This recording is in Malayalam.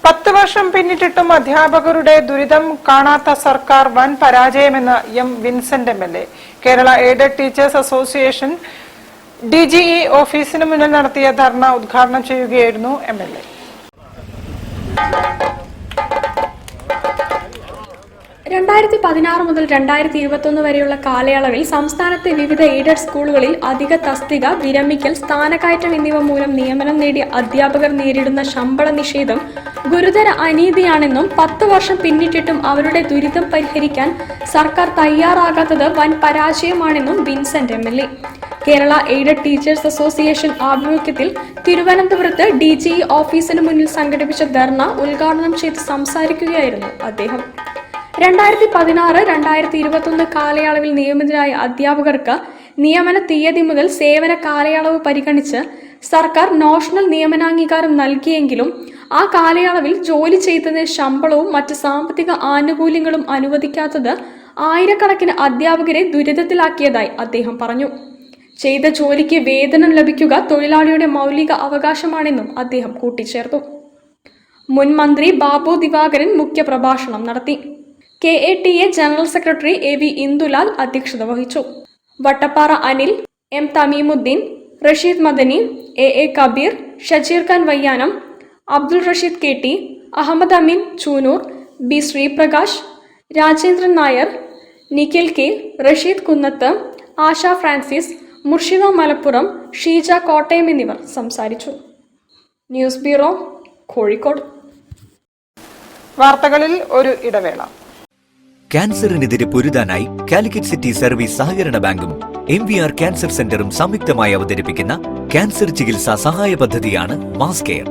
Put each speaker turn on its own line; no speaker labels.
10 വർഷം പിന്നിട്ടിട്ടും അധ്യാപകരുടെ ദുരിതം കാണാത്ത സർക്കാർ വൻ പരാജയമെന്ന് M Vincent MLA. Kerala aided teachers association DGE ഓഫീസിന് മുന്നിൽ നടത്തിയ ധർണ ഉദ്ഘാടനം ചെയ്യുകയായിരുന്നു എംഎൽഎ.
2016 മുതൽ 2021 വരെയുള്ള കാലയളവിൽ സംസ്ഥാനത്തെ വിവിധ എയ്ഡഡ് സ്കൂളുകളിൽ അധിക തസ്തിക, വിരമിക്കൽ, സ്ഥാനക്കയറ്റം എന്നിവ മൂലം നിയമനം നേടിയ അധ്യാപകർ നേരിടുന്ന ശമ്പള നിഷേധം ഗുരുതര അനീതിയാണെന്നും 10 വർഷം പിന്നിട്ടിട്ടും അവരുടെ ദുരിതം പരിഹരിക്കാൻ സർക്കാർ തയ്യാറാകാത്തത് വൻ പരാജയമാണെന്നും Vincent MLA. Kerala aided teachers association ആഭിമുഖ്യത്തിൽ തിരുവനന്തപുരത്ത് ഡിജിഇ ഓഫീസിന് മുന്നിൽ സംഘടിപ്പിച്ച ധർണ ഉദ്ഘാടനം ചെയ്ത് സംസാരിക്കുകയായിരുന്നു അദ്ദേഹം. 2016-2021 കാലയളവിൽ നിയമിതരായ അധ്യാപകർക്ക് നിയമന തീയതി മുതൽ സേവന കാലയളവ് പരിഗണിച്ച് സർക്കാർ നാഷണൽ നിയമനാംഗീകാരം നൽകിയെങ്കിലും ആ കാലയളവിൽ ജോലി ചെയ്തതിന് ശമ്പളവും മറ്റ് സാമ്പത്തിക ആനുകൂല്യങ്ങളും അനുവദിക്കാത്തത് ആയിരക്കണക്കിന് അധ്യാപകരെ ദുരിതത്തിലാക്കിയതായി അദ്ദേഹം പറഞ്ഞു. ചെയ്ത ജോലിക്ക് വേതനം ലഭിക്കുക തൊഴിലാളിയുടെ മൗലിക അവകാശമാണെന്നും അദ്ദേഹം കൂട്ടിച്ചേർത്തു. മുൻ മന്ത്രി ബാബു ദിവാകരൻ മുഖ്യപ്രഭാഷണം നടത്തി. KATA general secretary AV Indulal അധ്യക്ഷത വഹിച്ചു. Vattappara Anil, M Thameemuddeen, Rasheed Madani, AA Kabeer, Shajeer Khan Vayyanam, Abdul Rasheed KT, Ahammed Ameen Chunoor, B Sreeprakash, Rajendran Nair, Nikhil K, Rasheed Kunnath, Asha Francis, Murshida Malappuram, Sheeja Kottayam എന്നിവർ സംസാരിച്ചു. News bureau, Kozhikode.
വാർത്തകളിൽ ഒരു ഇടവേള.
ക്യാൻസറിനെതിരെ പൊരുതാനായി കാലിക്കറ്റ് സിറ്റി സർവീസ് സഹകരണ ബാങ്കും MVR ക്യാൻസർ സെന്ററും സംയുക്തമായി അവതരിപ്പിക്കുന്ന ക്യാൻസർ ചികിത്സാ സഹായ പദ്ധതിയാണ് മാസ് കെയർ.